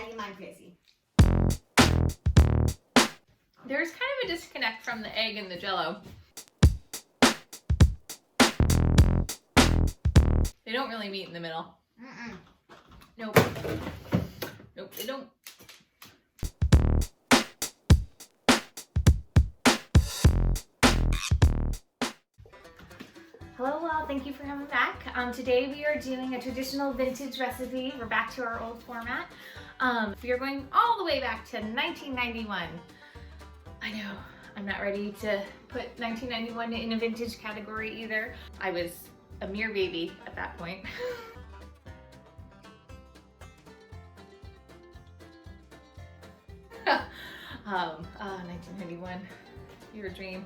Addie mine crazy. There's kind of a disconnect from the egg and the Jello. They don't really meet in the middle. Nope. Nope, they don't. Hello, well, thank you for coming back. Today we are doing a traditional vintage recipe. We're back to our old format. We are going all the way back to 1991. I know, I'm not ready to put 1991 in a vintage category either. I was a mere baby at that point. 1991, your dream.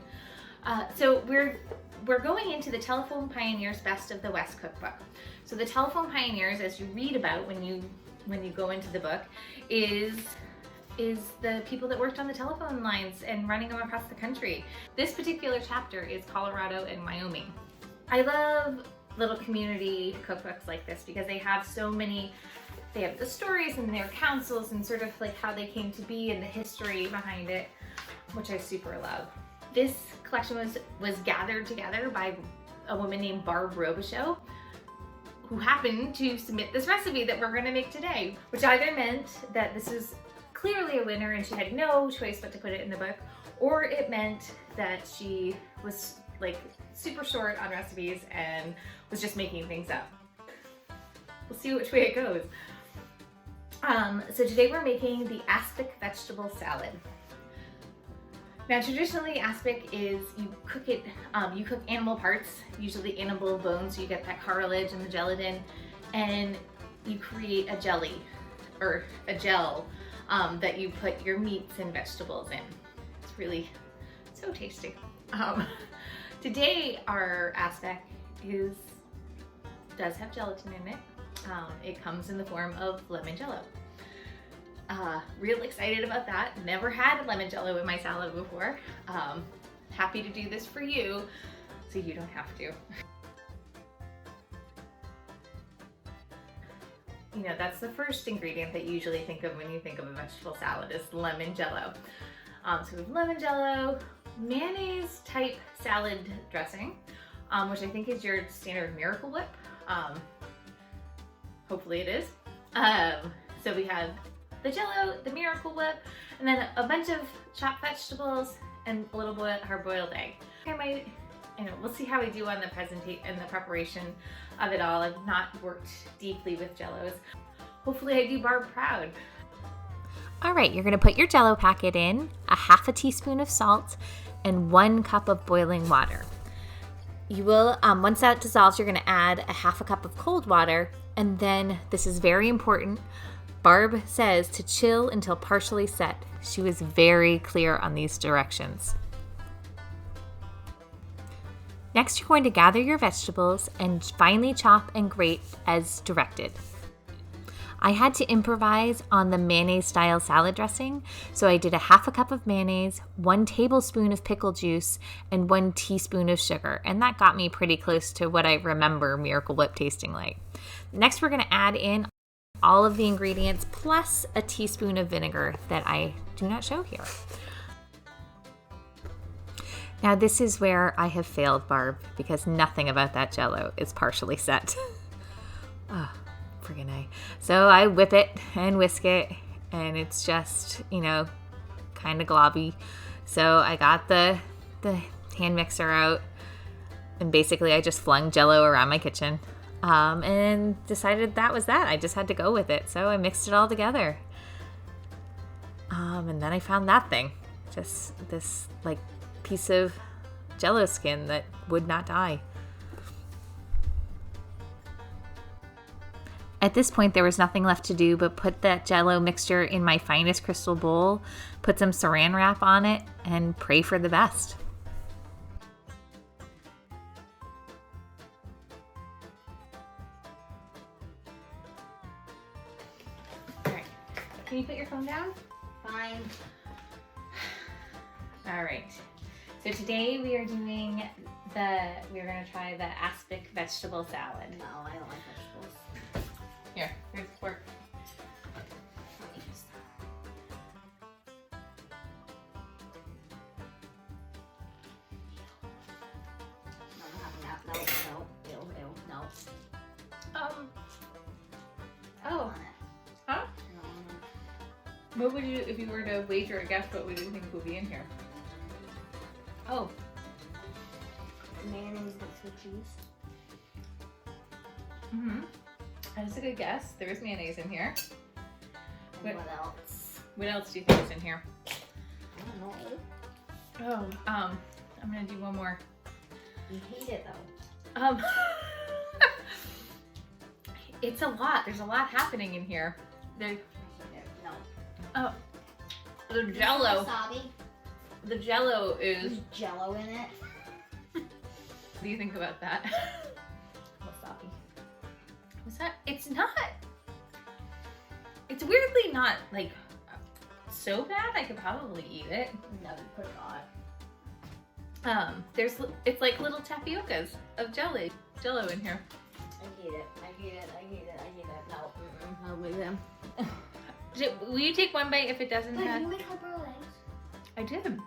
So we're going into the Telephone Pioneers Best of the West cookbook. So the Telephone Pioneers, as you read about when you go into the book, is the people that worked on the telephone lines and running them across the country. This particular chapter is Colorado and Wyoming. I love little community cookbooks like this because they have so many. They have the stories and their councils and sort of like how they came to be and the history behind it, which I super love. This collection was gathered together by a woman named Barb Robichaux, who happened to submit this recipe that we're gonna make today, which either meant that this is clearly a winner and she had no choice but to put it in the book, or it meant that she was like super short on recipes and was just making things up. We'll see which way it goes. So today we're making the Aspic vegetable salad. Now traditionally Aspic is, you cook animal parts, usually animal bones, so you get that cartilage and the gelatin, and you create a jelly, or a gel, that you put your meats and vegetables in. It's really so tasty. Today our Aspic does have gelatin in it. It comes in the form of Lemon Jello. Real excited about that. Never had Lemon Jello in my salad before. Happy to do this for you so you don't have to. You know, that's the first ingredient that you usually think of when you think of a vegetable salad is Lemon Jello. So we have Lemon Jello, mayonnaise type salad dressing, which I think is your standard Miracle Whip. Hopefully it is. So we have the Jello, the Miracle Whip, and then a bunch of chopped vegetables and a little bit hard-boiled egg. We'll see how I do on the preparation of it all. I've not worked deeply with Jellos. Hopefully I do Barb proud. All right, you're gonna put your Jello packet in, a half a teaspoon of salt, and 1 cup of boiling water. You will, once that dissolves, you're gonna add a half a cup of cold water, and then, this is very important, Barb says to chill until partially set. She was very clear on these directions. Next, you're going to gather your vegetables and finely chop and grate as directed. I had to improvise on the mayonnaise style salad dressing, so I did a half a cup of mayonnaise, 1 tablespoon of pickle juice, and 1 teaspoon of sugar, and that got me pretty close to what I remember Miracle Whip tasting like. Next, we're gonna add in all of the ingredients plus a teaspoon of vinegar that I do not show here. Now this is where I have failed Barb because nothing about that Jello is partially set. Oh, friggin' A. So I whip it and whisk it and it's just, kind of globby. So I got the hand mixer out and basically I just flung Jello around my kitchen. And decided that was that. I just had to go with it. So I mixed it all together. And then I found that thing. Just this like piece of Jello skin that would not die. At this point, there was nothing left to do but put that Jello mixture in my finest crystal bowl, put some saran wrap on it, and pray for the best. Can you put your phone down? Fine. All right. So today we are doing we're gonna try the Aspic vegetable salad. No, I don't like vegetables. Here's the fork. What would you, if you were to wager a guess, what would you think would be in here? Oh, Mayonnaise mixed with cheese. That's a good guess. There is mayonnaise in here. And what else? What else do you think is in here? I don't know. Oh, I'm gonna do one more. You hate it though. It's a lot. There's a lot happening in here. There. No. Oh, the Jello. Wasabi. The Jello is. There's Jello in it. What do you think about that? Wasabi. What's that? It's not. It's weirdly not like so bad. I could probably eat it. No, you could not. It's like little tapiocas of Jello in here. I hate it. I hate it. I hate it. I hate it. No. I'll leave them. Will you take one bite if it doesn't Wait, have? you make hard-boiled eggs? I did.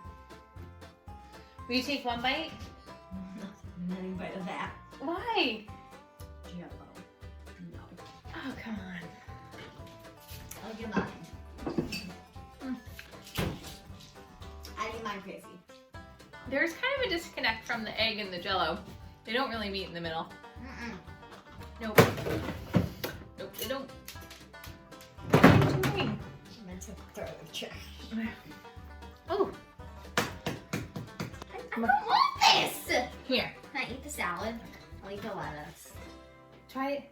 Will you take one bite? Not any bite of that. Why? Jello. No. Oh, come on. I'll give mine. I give mine crazy. There's kind of a disconnect from the egg and the Jello. They don't really meet in the middle. Nope. Nope, they don't. What are you doing? I meant to throw the trash. Oh, I don't want this! come here. Can I eat the salad? I'll eat the lettuce. Try it.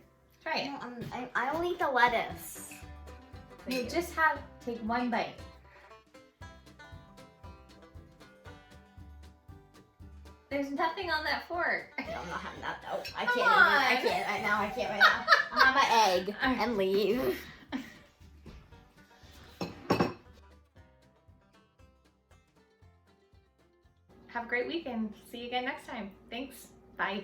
Try it. No, I'll eat the lettuce. No, just take one bite. There's nothing on that fork. No, I'm not having that though. I Come can't. on. I can't right now. I can't right now. I'll have my egg and leave. Have a great weekend. See you again next time. Thanks. Bye.